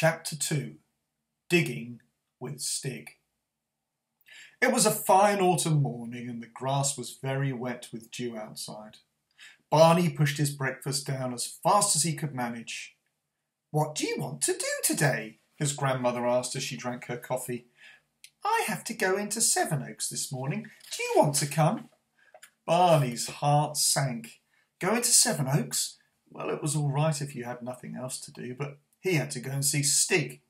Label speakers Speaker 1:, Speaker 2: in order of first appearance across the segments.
Speaker 1: Chapter 2 Digging with Stig. It was a fine autumn morning and the grass was very wet with dew outside. Barney pushed his breakfast down as fast as he could manage. "What do you want to do today?" his grandmother asked as she drank her coffee. "I have to go into Sevenoaks this morning. Do you want to come?" Barney's heart sank. Go into Sevenoaks? Well, it was all right if you had nothing else to do, but he had to go and see Stig.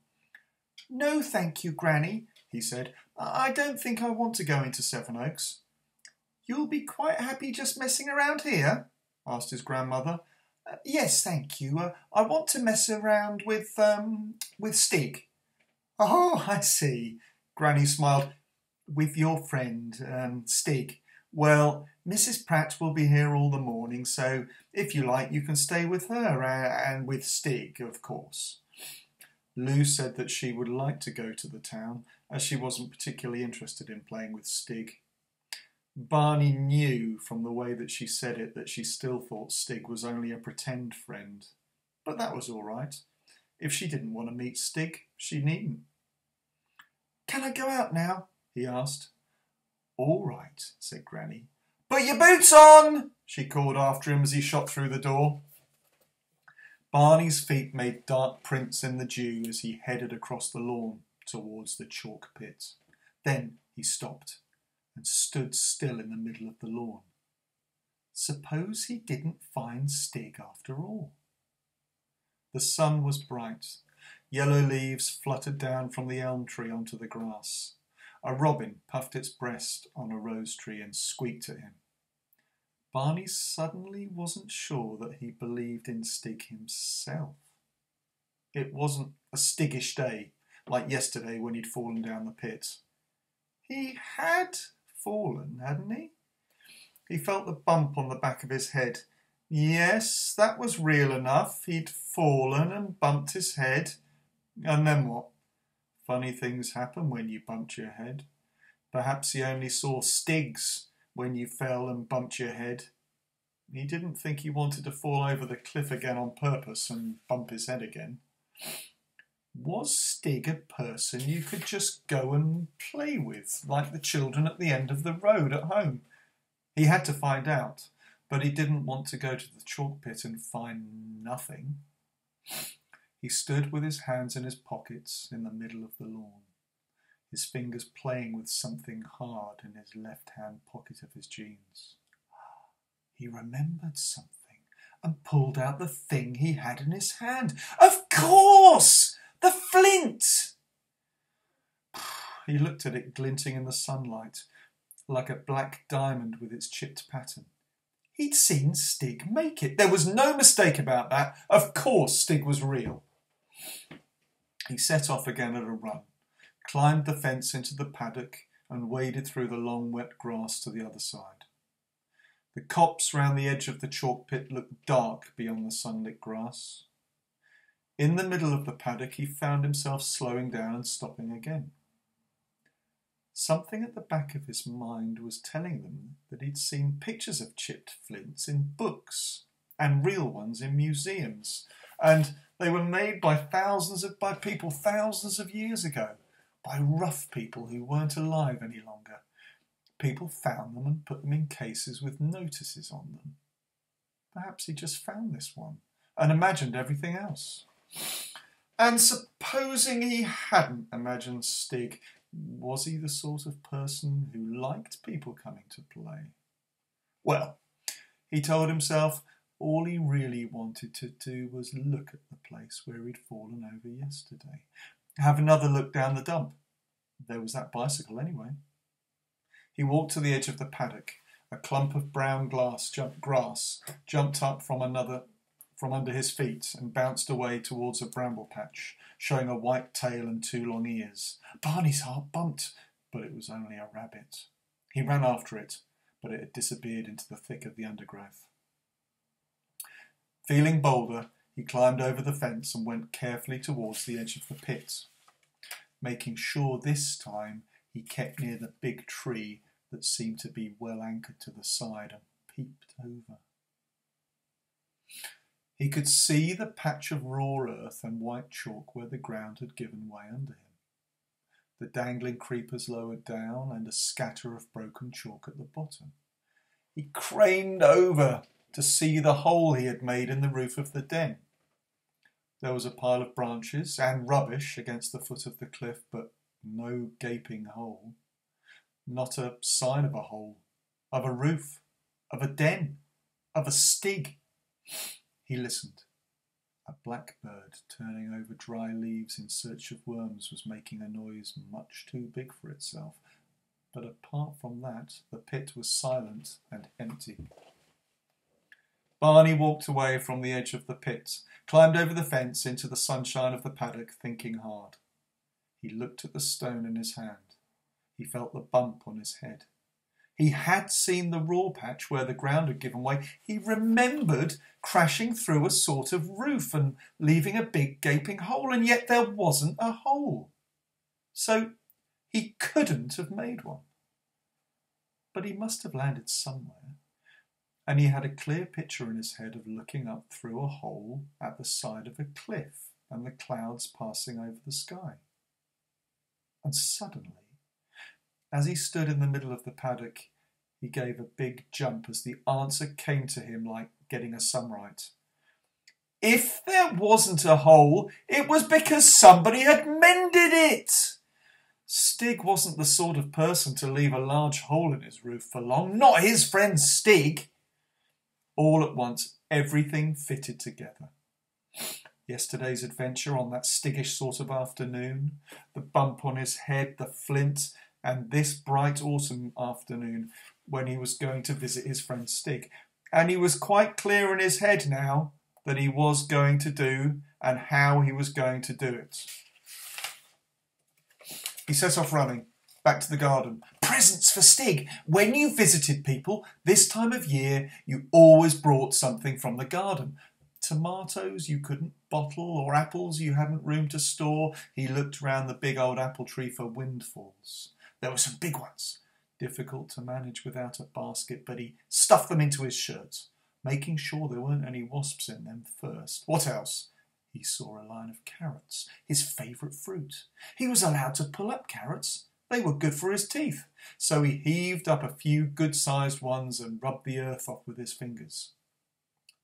Speaker 1: "No, thank you, Granny," he said. "I don't think I want to go into Sevenoaks." "You'll be quite happy just messing around here?" asked his grandmother. "Yes, thank you. I want to mess around with Stig." "Oh, I see." Granny smiled. "With your friend, Stig. Well, Mrs. Pratt will be here all the morning, so if you like you can stay with her and with Stig, of course." Lou said that she would like to go to the town, as she wasn't particularly interested in playing with Stig. Barney knew from the way that she said it that she still thought Stig was only a pretend friend. But that was all right. If she didn't want to meet Stig, she needn't. "Can I go out now?" he asked. "All right," said Granny. "Put your boots on!" she called after him as he shot through the door. Barney's feet made dark prints in the dew as he headed across the lawn towards the chalk pit. Then he stopped and stood still in the middle of the lawn. Suppose he didn't find Stig after all? The sun was bright. Yellow leaves fluttered down from the elm tree onto the grass. A robin puffed its breast on a rose tree and squeaked at him. Barney suddenly wasn't sure that he believed in Stig himself. It wasn't a Stiggish day, like yesterday when he'd fallen down the pit. He had fallen, hadn't he? He felt the bump on the back of his head. Yes, that was real enough. He'd fallen and bumped his head. And then what? Funny things happen when you bumped your head. Perhaps he only saw Stigs when you fell and bumped your head. He didn't think he wanted to fall over the cliff again on purpose and bump his head again. Was Stig a person you could just go and play with, like the children at the end of the road at home? He had to find out, but he didn't want to go to the chalk pit and find nothing. He stood with his hands in his pockets in the middle of the lawn, his fingers playing with something hard in his left-hand pocket of his jeans. He remembered something and pulled out the thing he had in his hand. Of course! The flint! He looked at it glinting in the sunlight, like a black diamond with its chipped pattern. He'd seen Stig make it. There was no mistake about that. Of course Stig was real. He set off again at a run, climbed the fence into the paddock and waded through the long wet grass to the other side. The copse round the edge of the chalk pit looked dark beyond the sunlit grass. In the middle of the paddock he found himself slowing down and stopping again. Something at the back of his mind was telling them that he'd seen pictures of chipped flints in books and real ones in museums, and they were made by people thousands of years ago, by rough people who weren't alive any longer. People found them and put them in cases with notices on them. Perhaps he just found this one and imagined everything else. And supposing he hadn't imagined Stig, was he the sort of person who liked people coming to play? Well, he told himself all he really wanted to do was look at the place where he'd fallen over yesterday. Have another look down the dump. There was that bicycle anyway. He walked to the edge of the paddock. A clump of brown grass jumped up from under his feet and bounced away towards a bramble patch, showing a white tail and two long ears. Barney's heart bumped, but it was only a rabbit. He ran after it, but it had disappeared into the thick of the undergrowth. Feeling bolder, he climbed over the fence and went carefully towards the edge of the pit, making sure this time he kept near the big tree that seemed to be well anchored to the side and peeped over. He could see the patch of raw earth and white chalk where the ground had given way under him, the dangling creepers lowered down, and a scatter of broken chalk at the bottom. He craned over to see the hole he had made in the roof of the den. There was a pile of branches and rubbish against the foot of the cliff, but no gaping hole. Not a sign of a hole, of a roof, of a den, of a Stig. He listened. A blackbird turning over dry leaves in search of worms was making a noise much too big for itself, but apart from that, the pit was silent and empty. Barney walked away from the edge of the pit, climbed over the fence into the sunshine of the paddock, thinking hard. He looked at the stone in his hand. He felt the bump on his head. He had seen the raw patch where the ground had given way. He remembered crashing through a sort of roof and leaving a big gaping hole, and yet there wasn't a hole. So he couldn't have made one. But he must have landed somewhere, and he had a clear picture in his head of looking up through a hole at the side of a cliff and the clouds passing over the sky. And suddenly, as he stood in the middle of the paddock, he gave a big jump as the answer came to him like getting a sum right. If there wasn't a hole, it was because somebody had mended it. Stig wasn't the sort of person to leave a large hole in his roof for long, not his friend Stig. All at once, everything fitted together. Yesterday's adventure on that Stiggish sort of afternoon, the bump on his head, the flint, and this bright autumn afternoon when he was going to visit his friend Stig. And he was quite clear in his head now that he was going to do and how he was going to do it. He set off running, back to the garden. Presents for Stig. When you visited people this time of year, you always brought something from the garden. Tomatoes you couldn't bottle, or apples you hadn't room to store. He looked round the big old apple tree for windfalls. There were some big ones, difficult to manage without a basket, but he stuffed them into his shirt, making sure there weren't any wasps in them first. What else? He saw a line of carrots, his favourite fruit. He was allowed to pull up carrots. They were good for his teeth. So he heaved up a few good-sized ones and rubbed the earth off with his fingers.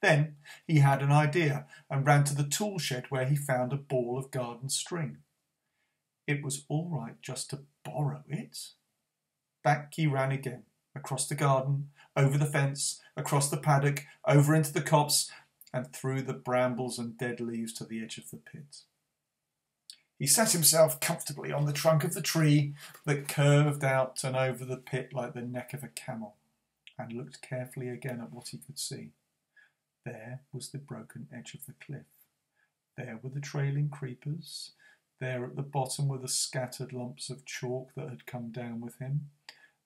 Speaker 1: Then he had an idea and ran to the tool shed where he found a ball of garden string. It was all right just to borrow it. Back he ran again, across the garden, over the fence, across the paddock, over into the copse, and through the brambles and dead leaves to the edge of the pit. He sat himself comfortably on the trunk of the tree that curved out and over the pit like the neck of a camel, and looked carefully again at what he could see. There was the broken edge of the cliff. There were the trailing creepers. There at the bottom were the scattered lumps of chalk that had come down with him.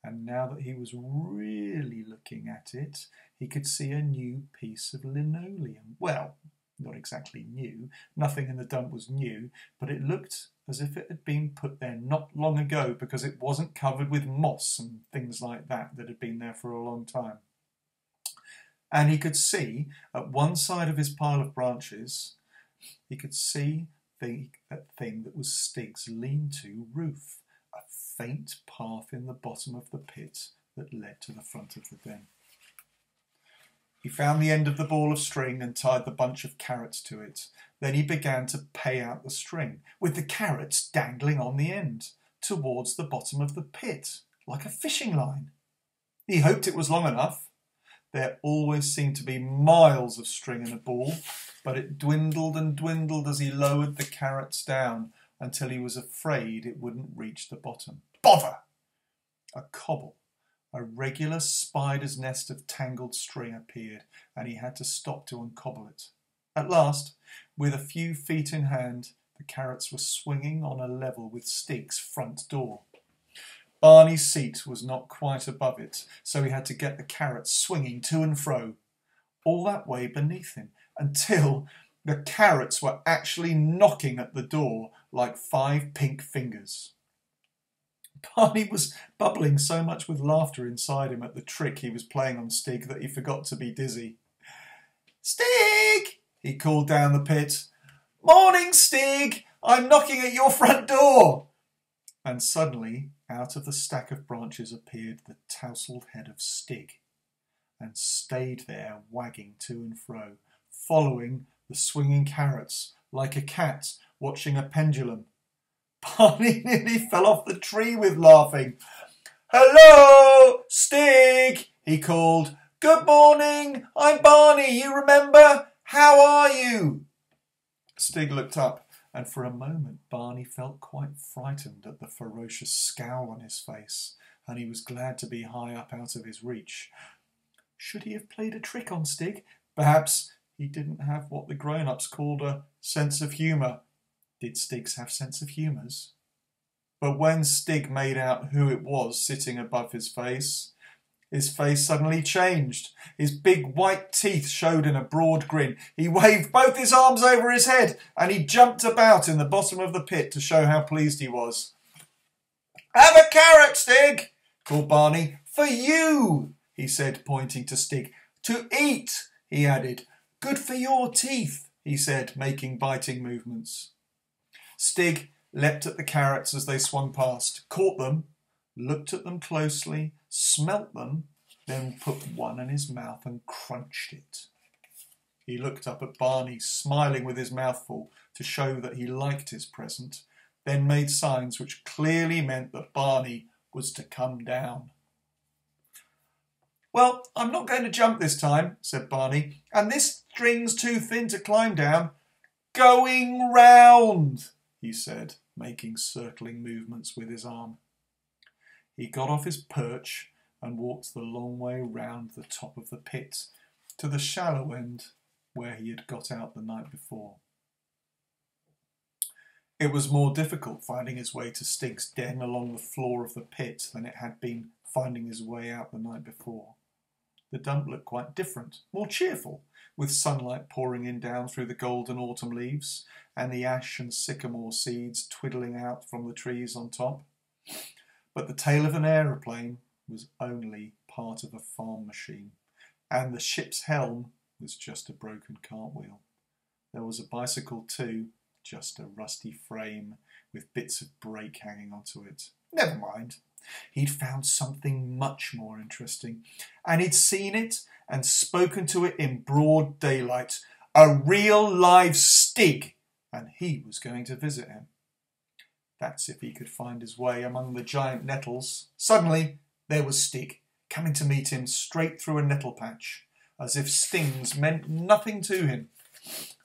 Speaker 1: And now that he was really looking at it, he could see a new piece of linoleum. Well, not exactly new. Nothing in the dump was new, but it looked as if it had been put there not long ago because it wasn't covered with moss and things like that had been there for a long time. And he could see, at one side of his pile of branches, he could see that thing that was Stig's lean-to roof, a faint path in the bottom of the pit that led to the front of the den. He found the end of the ball of string and tied the bunch of carrots to it. Then he began to pay out the string, with the carrots dangling on the end, towards the bottom of the pit, like a fishing line. He hoped it was long enough. There always seemed to be miles of string in a ball, but it dwindled and dwindled as he lowered the carrots down until he was afraid it wouldn't reach the bottom. Bother! A cobble, a regular spider's nest of tangled string appeared, and he had to stop to uncobble it. At last, with a few feet in hand, the carrots were swinging on a level with Stig's front door. Barney's seat was not quite above it, so he had to get the carrots swinging to and fro, all that way beneath him, until the carrots were actually knocking at the door like 5 pink fingers. Barney was bubbling so much with laughter inside him at the trick he was playing on Stig that he forgot to be dizzy. "Stig! he called down the pit. "Morning, Stig! I'm knocking at your front door!" And suddenly, out of the stack of branches appeared the tousled head of Stig, and stayed there wagging to and fro, following the swinging carrots like a cat watching a pendulum. Barney nearly fell off the tree with laughing. "Hello, Stig!" he called. "Good morning, I'm Barney, you remember? How are you?" Stig looked up, and for a moment Barney felt quite frightened at the ferocious scowl on his face, and he was glad to be high up out of his reach. Should he have played a trick on Stig? Perhaps he didn't have what the grown-ups called a sense of humour. Did Stigs have sense of humours? But when Stig made out who it was sitting above his face suddenly changed. His big white teeth showed in a broad grin. He waved both his arms over his head, and he jumped about in the bottom of the pit to show how pleased he was. "Have a carrot, Stig," called Barney. "For you," he said, pointing to Stig. "To eat," he added. "Good for your teeth," he said, making biting movements. Stig leapt at the carrots as they swung past, caught them, looked at them closely, smelt them, then put one in his mouth and crunched it. He looked up at Barney, smiling with his mouth full to show that he liked his present, then made signs which clearly meant that Barney was to come down. "Well, I'm not going to jump this time," said Barney, "and this string's too thin to climb down." "Going round," he said, making circling movements with his arm. He got off his perch and walked the long way round the top of the pit to the shallow end where he had got out the night before. It was more difficult finding his way to Stig's den along the floor of the pit than it had been finding his way out the night before. The dump looked quite different, more cheerful, with sunlight pouring in down through the golden autumn leaves, and the ash and sycamore seeds twiddling out from the trees on top. But the tail of an aeroplane was only part of a farm machine, and the ship's helm was just a broken cartwheel. There was a bicycle too, just a rusty frame with bits of brake hanging onto it. Never mind. He'd found something much more interesting, and he'd seen it and spoken to it in broad daylight. A real live Stig, and he was going to visit him. That's if he could find his way among the giant nettles. Suddenly, there was Stig, coming to meet him straight through a nettle patch, as if stings meant nothing to him.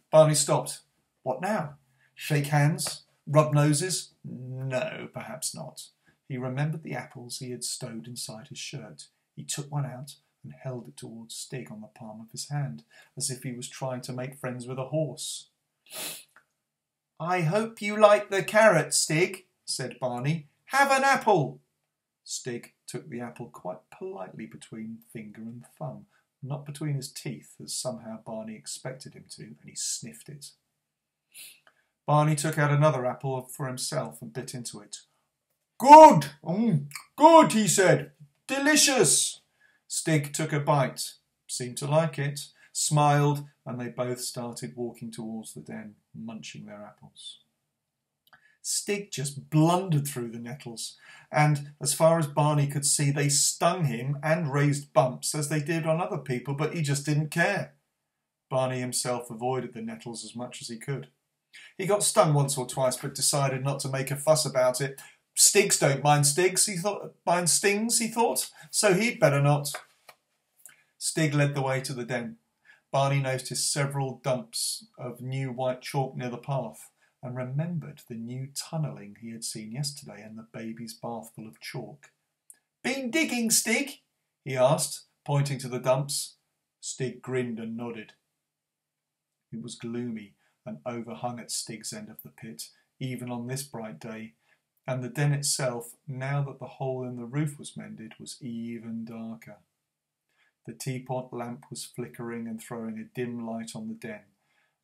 Speaker 1: Barney stopped. What now? Shake hands? Rub noses? No, perhaps not. He remembered the apples he had stowed inside his shirt. He took one out and held it towards Stig on the palm of his hand, as if he was trying to make friends with a horse. "I hope you like the carrot, Stig," said Barney. "Have an apple." Stig took the apple quite politely between finger and thumb, not between his teeth, as somehow Barney expected him to, and he sniffed it. Barney took out another apple for himself and bit into it. "Good! Good," he said. "Delicious!" Stig took a bite, seemed to like it, smiled, and they both started walking towards the den, munching their apples. Stig just blundered through the nettles, and as far as Barney could see, they stung him and raised bumps as they did on other people, but he just didn't care. Barney himself avoided the nettles as much as he could. He got stung once or twice, but decided not to make a fuss about it. Stigs don't mind stings, he thought, so he'd better not. Stig led the way to the den. Barney noticed several dumps of new white chalk near the path, and remembered the new tunnelling he had seen yesterday and the baby's bath full of chalk. "Been digging, Stig?" he asked, pointing to the dumps. Stig grinned and nodded. It was gloomy and overhung at Stig's end of the pit, even on this bright day, and the den itself, now that the hole in the roof was mended, was even darker. The teapot lamp was flickering and throwing a dim light on the den,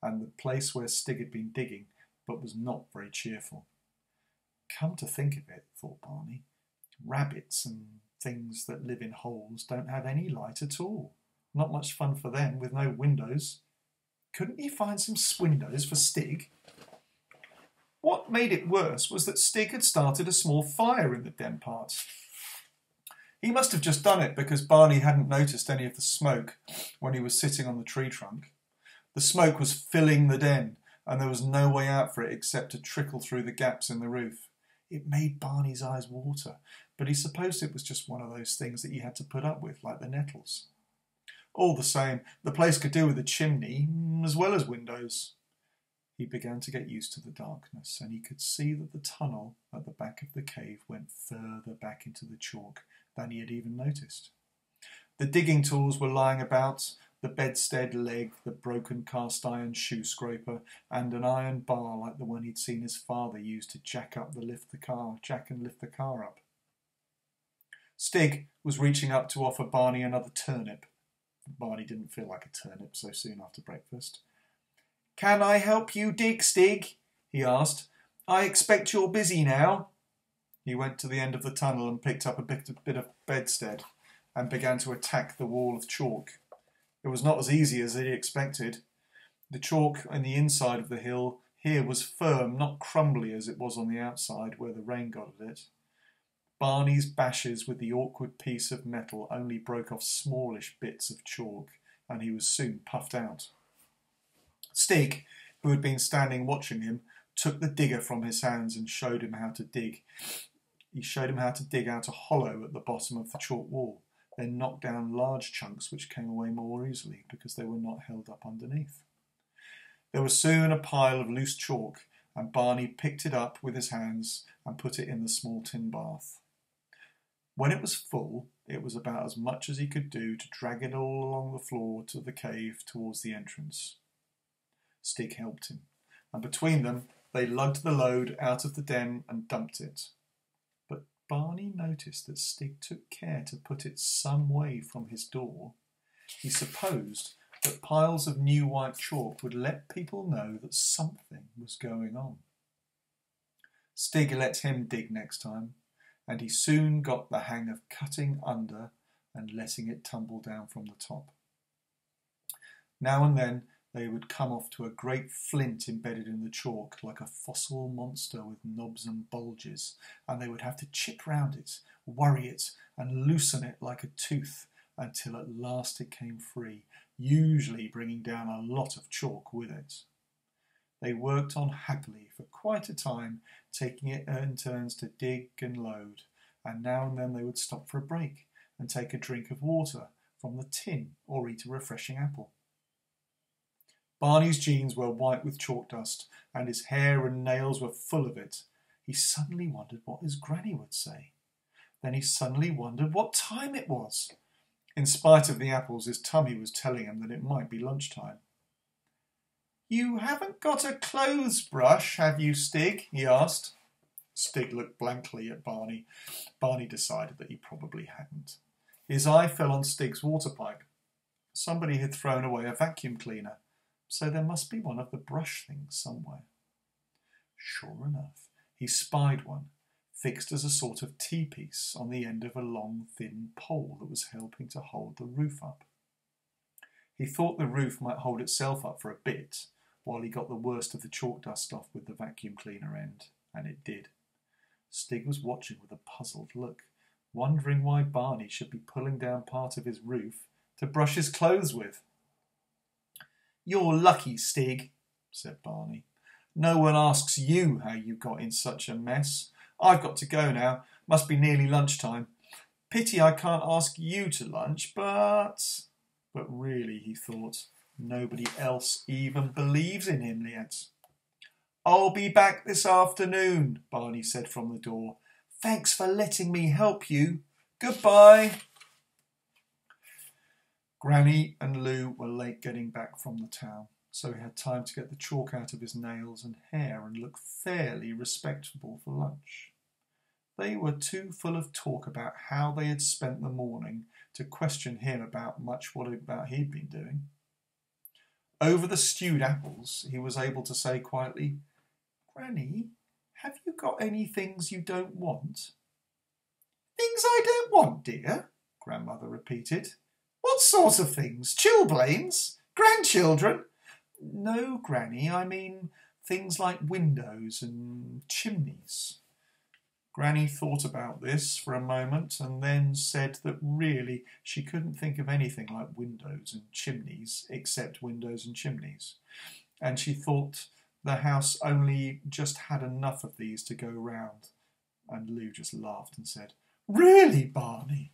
Speaker 1: and the place where Stig had been digging, but was not very cheerful. Come to think of it, thought Barney, rabbits and things that live in holes don't have any light at all. Not much fun for them, with no windows. Couldn't he find some windows for Stig? What made it worse was that Stig had started a small fire in the den part. He must have just done it because Barney hadn't noticed any of the smoke when he was sitting on the tree trunk. The smoke was filling the den, and there was no way out for it except to trickle through the gaps in the roof. It made Barney's eyes water, but he supposed it was just one of those things that you had to put up with, like the nettles. All the same, the place could do with a chimney as well as windows. He began to get used to the darkness, and he could see that the tunnel at the back of the cave went further back into the chalk than he had even noticed. The digging tools were lying about, the bedstead leg, the broken cast-iron shoe scraper, and an iron bar like the one he'd seen his father use to jack and lift the car up. Stig was reaching up to offer Barney another turnip. Barney didn't feel like a turnip so soon after breakfast. "Can I help you dig, Stig?" he asked. "I expect you're busy now." He went to the end of the tunnel and picked up a bit of bedstead and began to attack the wall of chalk. It was not as easy as he expected. The chalk on the inside of the hill here was firm, not crumbly as it was on the outside where the rain got at it. Barney's bashes with the awkward piece of metal only broke off smallish bits of chalk, and he was soon puffed out. Stig, who had been standing watching him, took the digger from his hands and showed him how to dig. He showed him how to dig out a hollow at the bottom of the chalk wall, then knock down large chunks which came away more easily because they were not held up underneath. There was soon a pile of loose chalk, and Barney picked it up with his hands and put it in the small tin bath. When it was full, it was about as much as he could do to drag it all along the floor to the cave towards the entrance. Stig helped him, and between them they lugged the load out of the den and dumped it. But Barney noticed that Stig took care to put it some way from his door. He supposed that piles of new white chalk would let people know that something was going on. Stig let him dig next time, and he soon got the hang of cutting under and letting it tumble down from the top. Now and then they would come off to a great flint embedded in the chalk, like a fossil monster with knobs and bulges, and they would have to chip round it, worry it, and loosen it like a tooth, until at last it came free, usually bringing down a lot of chalk with it. They worked on happily for quite a time, taking it in turns to dig and load, and now and then they would stop for a break and take a drink of water from the tin or eat a refreshing apple. Barney's jeans were white with chalk dust, and his hair and nails were full of it. He suddenly wondered what his granny would say. Then he suddenly wondered what time it was. In spite of the apples, his tummy was telling him that it might be lunchtime. "You haven't got a clothes brush, have you, Stig?" he asked. Stig looked blankly at Barney. Barney decided that he probably hadn't. His eye fell on Stig's water pipe. Somebody had thrown away a vacuum cleaner, so there must be one of the brush things somewhere. Sure enough, he spied one, fixed as a sort of T-piece on the end of a long, thin pole that was helping to hold the roof up. He thought the roof might hold itself up for a bit, while he got the worst of the chalk dust off with the vacuum cleaner end, and it did. Stig was watching with a puzzled look, wondering why Barney should be pulling down part of his roof to brush his clothes with. "You're lucky, Stig," said Barney. "No one asks you how you got in such a mess. I've got to go now. Must be nearly lunchtime. Pity I can't ask you to lunch, but really, he thought, nobody else even believes in him yet. "I'll be back this afternoon," Barney said from the door. "Thanks for letting me help you. Goodbye." Granny and Lou were late getting back from the town, so he had time to get the chalk out of his nails and hair and look fairly respectable for lunch. They were too full of talk about how they had spent the morning to question him about what he'd been doing. Over the stewed apples, he was able to say quietly, "Granny, have you got any things you don't want?" "Things I don't want, dear?" Grandmother repeated. "What sort of things? Chilblains? Grandchildren? No, Granny, I mean things like windows and chimneys. Granny thought about this for a moment and then said that really she couldn't think of anything like windows and chimneys except windows and chimneys. And she thought the house only just had enough of these to go round. And Lou just laughed and said, "Really, Barney?"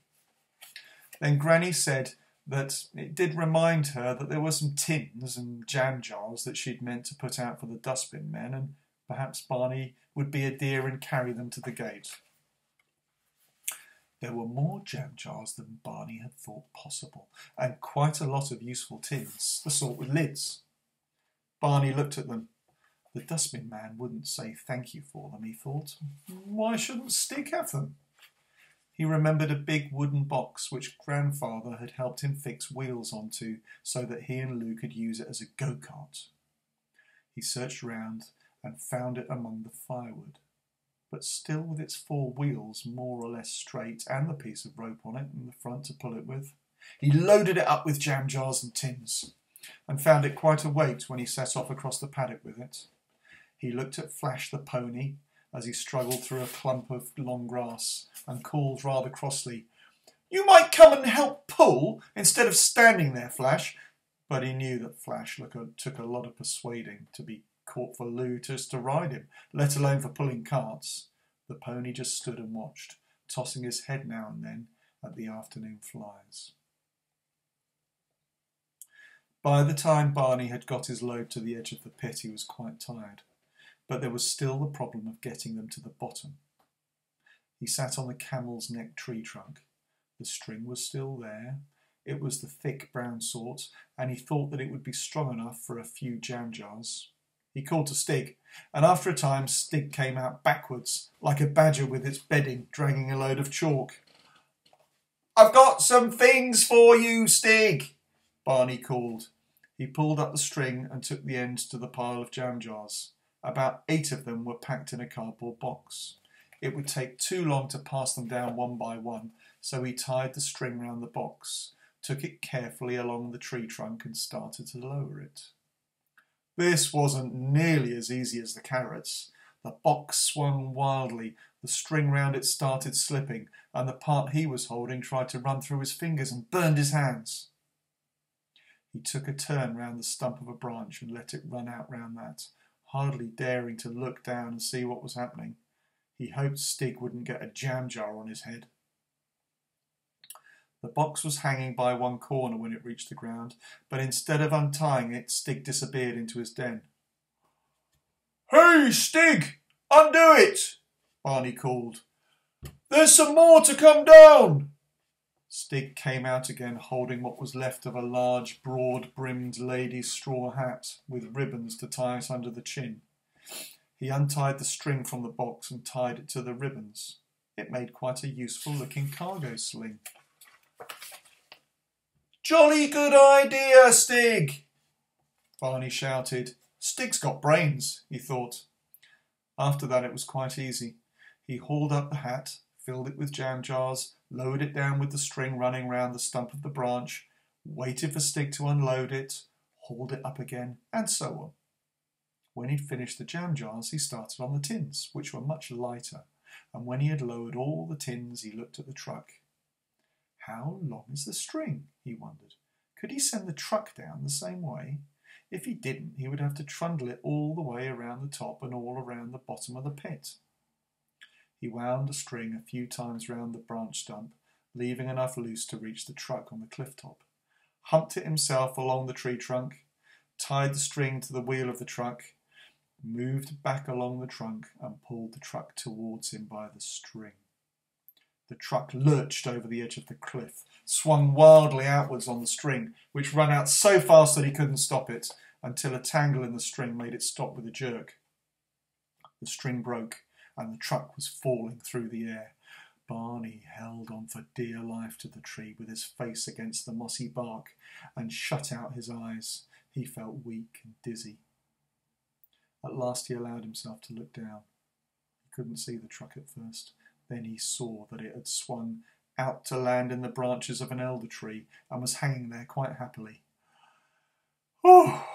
Speaker 1: Then Granny said that it did remind her that there were some tins and jam jars that she'd meant to put out for the dustbin men, and perhaps Barney would be a dear and carry them to the gate. There were more jam jars than Barney had thought possible, and quite a lot of useful tins, the sort with lids. Barney looked at them. The dustbin man wouldn't say thank you for them, he thought. Why shouldn't Stig have them? He remembered a big wooden box which Grandfather had helped him fix wheels onto so that he and Lou could use it as a go-kart. He searched round and found it among the firewood, but still with its 4 wheels more or less straight and the piece of rope on it in the front to pull it with. He loaded it up with jam jars and tins and found it quite a weight when he set off across the paddock with it. He looked at Flash the pony as he struggled through a clump of long grass and called rather crossly, "You might come and help pull instead of standing there, Flash." But he knew that Flash took a lot of persuading to be caught for Lou just to ride him, let alone for pulling carts. The pony just stood and watched, tossing his head now and then at the afternoon flies. By the time Barney had got his load to the edge of the pit, he was quite tired, but there was still the problem of getting them to the bottom. He sat on the camel's neck tree trunk. The string was still there. It was the thick brown sort, and he thought that it would be strong enough for a few jam jars. He called to Stig, and after a time Stig came out backwards, like a badger with its bedding, dragging a load of chalk. "I've got some things for you, Stig," Barney called. He pulled up the string and took the ends to the pile of jam jars. About 8 of them were packed in a cardboard box. It would take too long to pass them down one by one, so he tied the string round the box, took it carefully along the tree trunk and started to lower it. This wasn't nearly as easy as the carrots. The box swung wildly, the string round it started slipping, and the part he was holding tried to run through his fingers and burned his hands. He took a turn round the stump of a branch and let it run out round that, hardly daring to look down and see what was happening. He hoped Stig wouldn't get a jam jar on his head. The box was hanging by one corner when it reached the ground, but instead of untying it, Stig disappeared into his den. "Hey, Stig! Undo it!" Barney called. "There's some more to come down!" Stig came out again holding what was left of a large, broad-brimmed lady's straw hat with ribbons to tie it under the chin. He untied the string from the box and tied it to the ribbons. It made quite a useful-looking cargo sling. "Jolly good idea, Stig!" Barney shouted. Stig's got brains, he thought. After that it was quite easy. He hauled up the hat, filled it with jam jars, lowered it down with the string running round the stump of the branch, waited for Stig to unload it, hauled it up again, and so on. When he'd finished the jam jars, he started on the tins, which were much lighter, and when he had lowered all the tins, he looked at the truck. How long is the string? He wondered. Could he send the truck down the same way? If he didn't, he would have to trundle it all the way around the top and all around the bottom of the pit. He wound the string a few times round the branch stump, leaving enough loose to reach the truck on the cliff top, humped it himself along the tree trunk, tied the string to the wheel of the truck, moved back along the trunk and pulled the truck towards him by the string. The truck lurched over the edge of the cliff, swung wildly outwards on the string, which ran out so fast that he couldn't stop it, until a tangle in the string made it stop with a jerk. The string broke, and the truck was falling through the air. Barney held on for dear life to the tree with his face against the mossy bark and shut out his eyes. He felt weak and dizzy. At last he allowed himself to look down. He couldn't see the truck at first. Then he saw that it had swung out to land in the branches of an elder tree and was hanging there quite happily. "Oh,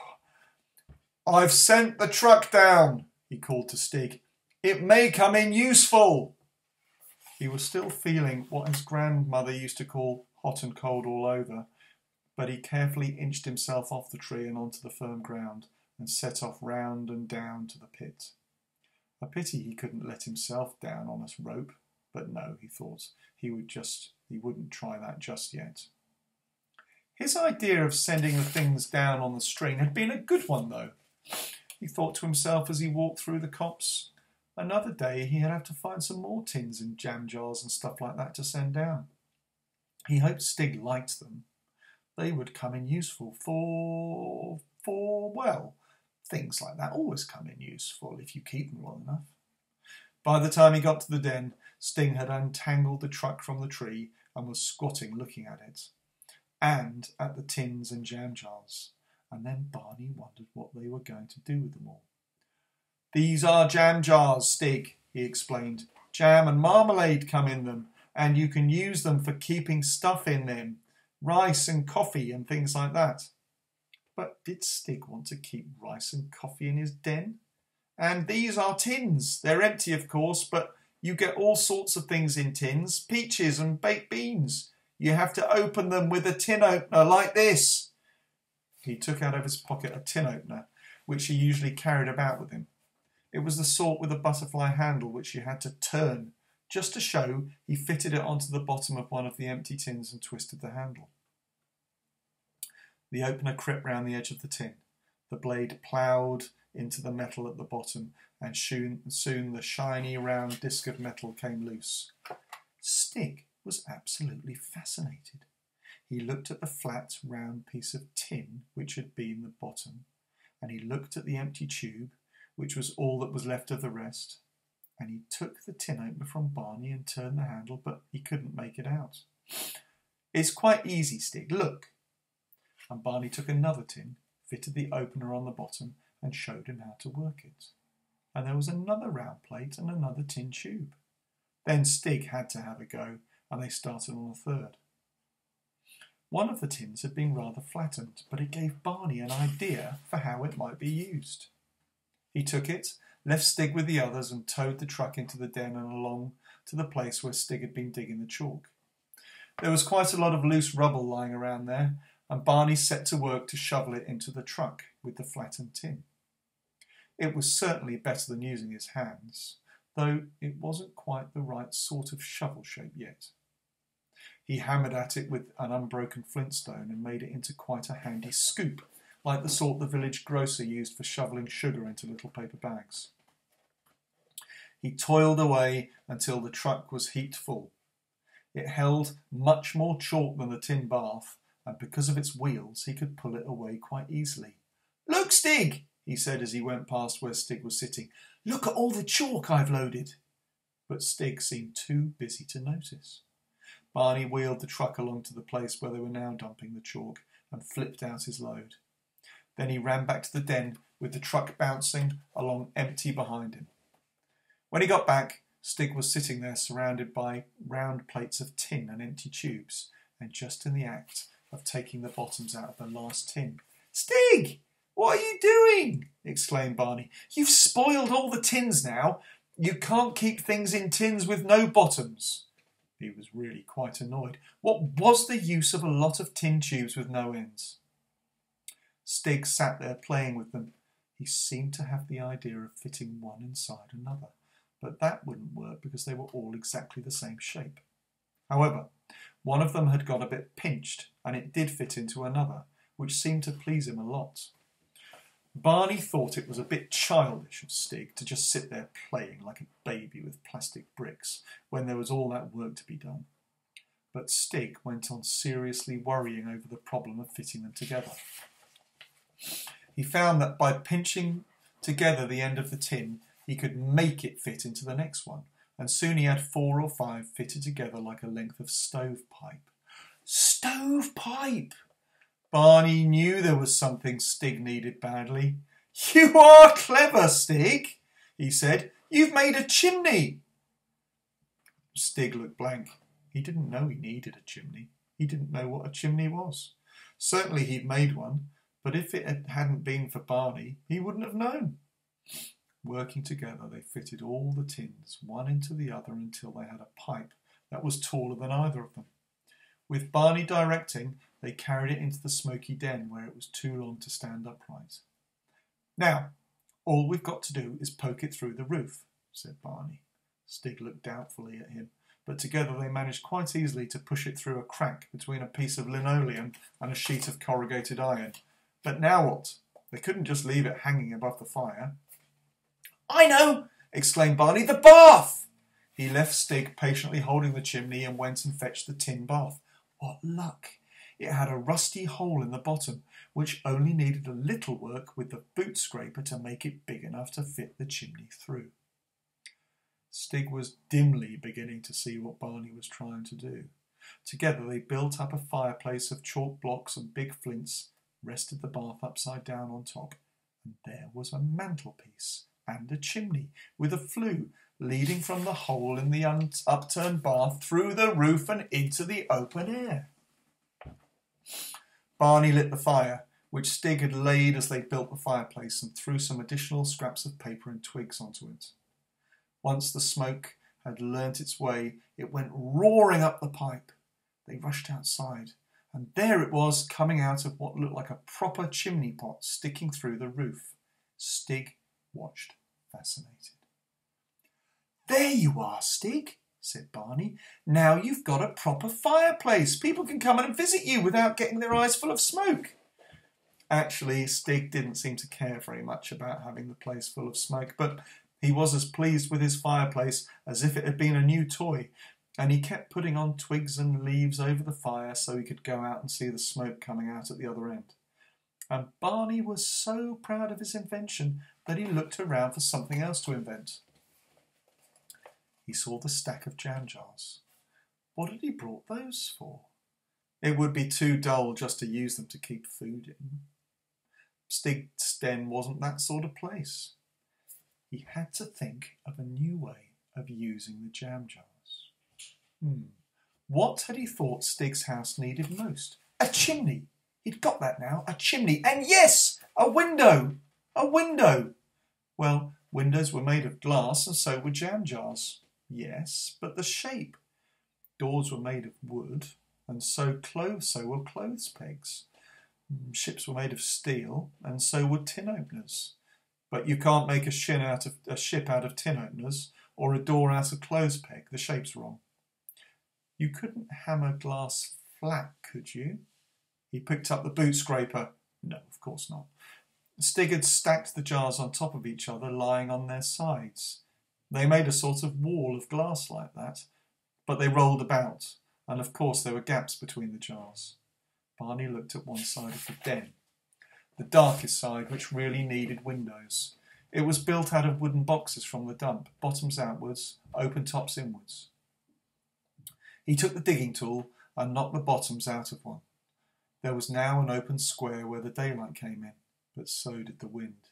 Speaker 1: I've sent the truck down, he called to Stig. It may come in useful. He was still feeling what his grandmother used to call hot and cold all over, but he carefully inched himself off the tree and onto the firm ground and set off round and down to the pit. A pity he couldn't let himself down on a rope, but no, he thought, he wouldn't try that just yet. His idea of sending the things down on the string had been a good one, though. He thought to himself as he walked through the copse, another day he'd have to find some more tins and jam jars and stuff like that to send down. He hoped Stig liked them. They would come in useful well, things like that always come in useful if you keep them long enough. By the time he got to the den, Stig had untangled the truck from the tree and was squatting looking at it, and at the tins and jam jars. And then Barney wondered what they were going to do with them all. These are jam jars, Stig, he explained. Jam and marmalade come in them, and you can use them for keeping stuff in them, rice and coffee and things like that. But did Stig want to keep rice and coffee in his den? And these are tins. They're empty, of course, but you get all sorts of things in tins, peaches and baked beans. You have to open them with a tin opener like this. He took out of his pocket a tin opener, which he usually carried about with him. It was the sort with a butterfly handle which you had to turn. Just to show, he fitted it onto the bottom of one of the empty tins and twisted the handle. The opener crept round the edge of the tin. The blade ploughed into the metal at the bottom, and soon the shiny round disc of metal came loose. Stig was absolutely fascinated. He looked at the flat, round piece of tin which had been the bottom, and he looked at the empty tube, which was all that was left of the rest, and he took the tin opener from Barney and turned the handle, but he couldn't make it out. It's quite easy, Stig, look. And Barney took another tin, fitted the opener on the bottom, and showed him how to work it. And there was another round plate and another tin tube. Then Stig had to have a go, and they started on a third. One of the tins had been rather flattened, but it gave Barney an idea for how it might be used. He took it, left Stig with the others, and towed the truck into the den and along to the place where Stig had been digging the chalk. There was quite a lot of loose rubble lying around there, and Barney set to work to shovel it into the truck with the flattened tin. It was certainly better than using his hands, though it wasn't quite the right sort of shovel shape yet. He hammered at it with an unbroken flintstone and made it into quite a handy scoop, like the sort the village grocer used for shovelling sugar into little paper bags. He toiled away until the truck was heaped full. It held much more chalk than the tin bath, and because of its wheels he could pull it away quite easily. "Look, Stig," he said as he went past where Stig was sitting. "Look at all the chalk I've loaded." But Stig seemed too busy to notice. Barney wheeled the truck along to the place where they were now dumping the chalk and flipped out his load. Then he ran back to the den with the truck bouncing along empty behind him. When he got back, Stig was sitting there surrounded by round plates of tin and empty tubes, and just in the act of taking the bottoms out of the last tin. "Stig, what are you doing?" exclaimed Barney. "You've spoiled all the tins now. You can't keep things in tins with no bottoms." He was really quite annoyed. What was the use of a lot of tin tubes with no ends? Stig sat there playing with them. He seemed to have the idea of fitting one inside another, but that wouldn't work because they were all exactly the same shape. However, one of them had got a bit pinched, and it did fit into another, which seemed to please him a lot. Barney thought it was a bit childish of Stig to just sit there playing like a baby with plastic bricks when there was all that work to be done. But Stig went on seriously worrying over the problem of fitting them together. He found that by pinching together the end of the tin, he could make it fit into the next one, and soon he had 4 or 5 fitted together like a length of stovepipe. Stovepipe! Barney knew there was something Stig needed badly. "You are clever, Stig," he said. "You've made a chimney." Stig looked blank. He didn't know he needed a chimney. He didn't know what a chimney was. Certainly he'd made one, but if it hadn't been for Barney, he wouldn't have known. Working together, they fitted all the tins, one into the other, until they had a pipe that was taller than either of them. With Barney directing, they carried it into the smoky den, where it was too long to stand upright. "Now, all we've got to do is poke it through the roof," said Barney. Stig looked doubtfully at him, but together they managed quite easily to push it through a crack between a piece of linoleum and a sheet of corrugated iron. But now what? They couldn't just leave it hanging above the fire. "I know!" exclaimed Barney. "The bath!" He left Stig patiently holding the chimney and went and fetched the tin bath. What luck! It had a rusty hole in the bottom, which only needed a little work with the boot scraper to make it big enough to fit the chimney through. Stig was dimly beginning to see what Barney was trying to do. Together they built up a fireplace of chalk blocks and big flints, rested the bath upside down on top, and there was a mantelpiece and a chimney with a flue leading from the hole in the upturned bath through the roof and into the open air. Barney lit the fire, which Stig had laid as they built the fireplace, and threw some additional scraps of paper and twigs onto it. Once the smoke had learnt its way, it went roaring up the pipe. They rushed outside, and there it was, coming out of what looked like a proper chimney pot sticking through the roof. Stig watched, fascinated. "There you are, Stig," said Barney. "Now you've got a proper fireplace. People can come in and visit you without getting their eyes full of smoke." Actually, Stig didn't seem to care very much about having the place full of smoke, but he was as pleased with his fireplace as if it had been a new toy, and he kept putting on twigs and leaves over the fire so he could go out and see the smoke coming out at the other end. And Barney was so proud of his invention that he looked around for something else to invent. He saw the stack of jam jars. What had he brought those for? It would be too dull just to use them to keep food in. Stig's den wasn't that sort of place. He had to think of a new way of using the jam jars. What had he thought Stig's house needed most? A chimney. He'd got that now, a chimney. And yes, a window. A window. Well, windows were made of glass and so were jam jars. Yes, but the shape. Doors were made of wood, and so were clothes pegs. Ships were made of steel, and so were tin openers. But you can't make a ship out of tin openers, or a door out of clothes peg. The shape's wrong. You couldn't hammer glass flat, could you? He picked up the boot scraper. No, of course not. Stig had stacked the jars on top of each other, lying on their sides. They made a sort of wall of glass like that, but they rolled about, and of course there were gaps between the jars. Barney looked at one side of the den, the darkest side, which really needed windows. It was built out of wooden boxes from the dump, bottoms outwards, open tops inwards. He took the digging tool and knocked the bottoms out of one. There was now an open square where the daylight came in, but so did the wind,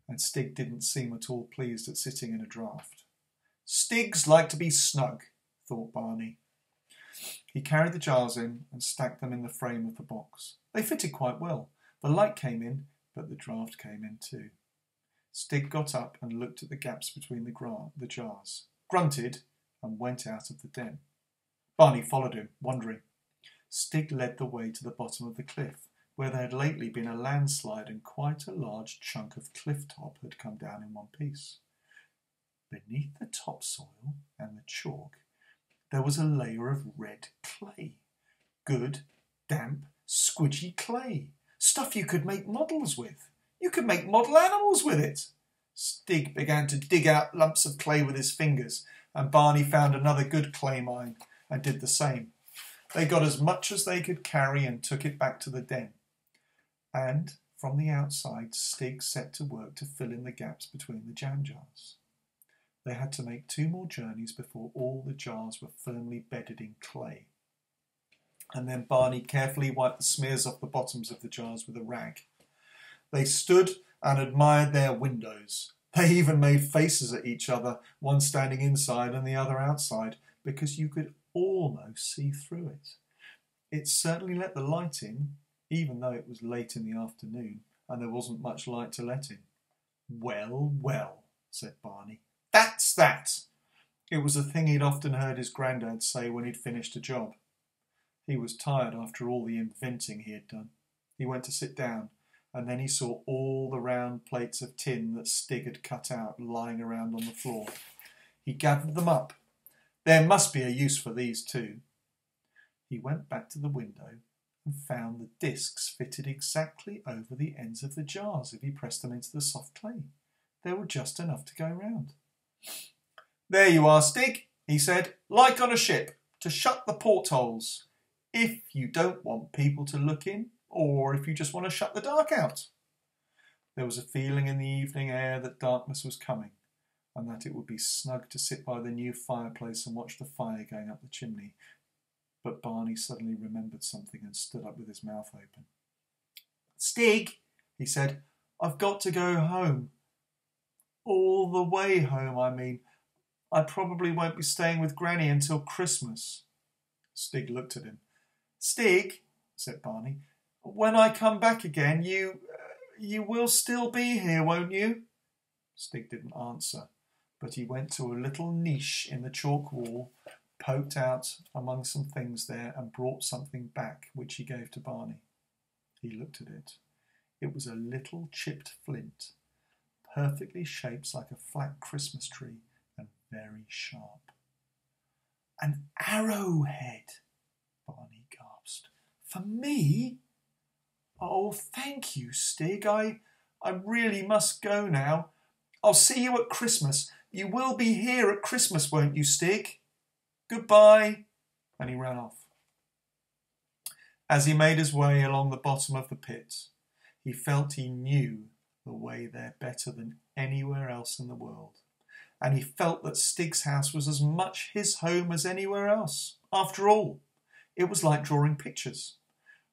Speaker 1: and Stig didn't seem at all pleased at sitting in a draught. Stigs like to be snug, thought Barney. He carried the jars in and stacked them in the frame of the box. They fitted quite well. The light came in, but the draught came in too. Stig got up and looked at the gaps between the jars, grunted, and went out of the den. Barney followed him, wondering. Stig led the way to the bottom of the cliff, where there had lately been a landslide and quite a large chunk of cliff top had come down in one piece. Beneath the topsoil and the chalk, there was a layer of red clay. Good, damp, squidgy clay. Stuff you could make models with. You could make model animals with it. Stig began to dig out lumps of clay with his fingers, and Barney found another good clay mine and did the same. They got as much as they could carry and took it back to the den. And from the outside, Stig set to work to fill in the gaps between the jam jars. They had to make 2 more journeys before all the jars were firmly bedded in clay. And then Barney carefully wiped the smears off the bottoms of the jars with a rag. They stood and admired their windows. They even made faces at each other, one standing inside and the other outside, because you could almost see through it. It certainly let the light in, even though it was late in the afternoon and there wasn't much light to let in. "Well, well," said Barney. "That's that!" It was a thing he'd often heard his granddad say when he'd finished a job. He was tired after all the inventing he had done. He went to sit down, and then he saw all the round plates of tin that Stig had cut out lying around on the floor. He gathered them up. There must be a use for these too. He went back to the window and found the discs fitted exactly over the ends of the jars if he pressed them into the soft clay. There were just enough to go round. "There you are, Stig," he said, "like on a ship, to shut the portholes, if you don't want people to look in, or if you just want to shut the dark out." There was a feeling in the evening air that darkness was coming, and that it would be snug to sit by the new fireplace and watch the fire going up the chimney. But Barney suddenly remembered something and stood up with his mouth open. "Stig," he said, "I've got to go home. All the way home, I mean. I probably won't be staying with Granny until Christmas." Stig looked at him. "Stig," said Barney, "when I come back again, you will still be here, won't you?" Stig didn't answer, but he went to a little niche in the chalk wall, poked out among some things there, and brought something back, which he gave to Barney. He looked at it. It was a little chipped flint, perfectly shaped like a flat Christmas tree, and very sharp. "An arrowhead," Barney gasped. "For me? Oh, thank you, Stig. I really must go now. I'll see you at Christmas. You will be here at Christmas, won't you, Stig? Goodbye." And he ran off. As he made his way along the bottom of the pit, he felt he knew the way there better than anywhere else in the world. And he felt that Stig's house was as much his home as anywhere else. After all, it was like drawing pictures.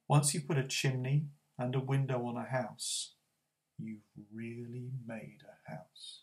Speaker 1: Once you put a chimney and a window on a house, you've really made a house.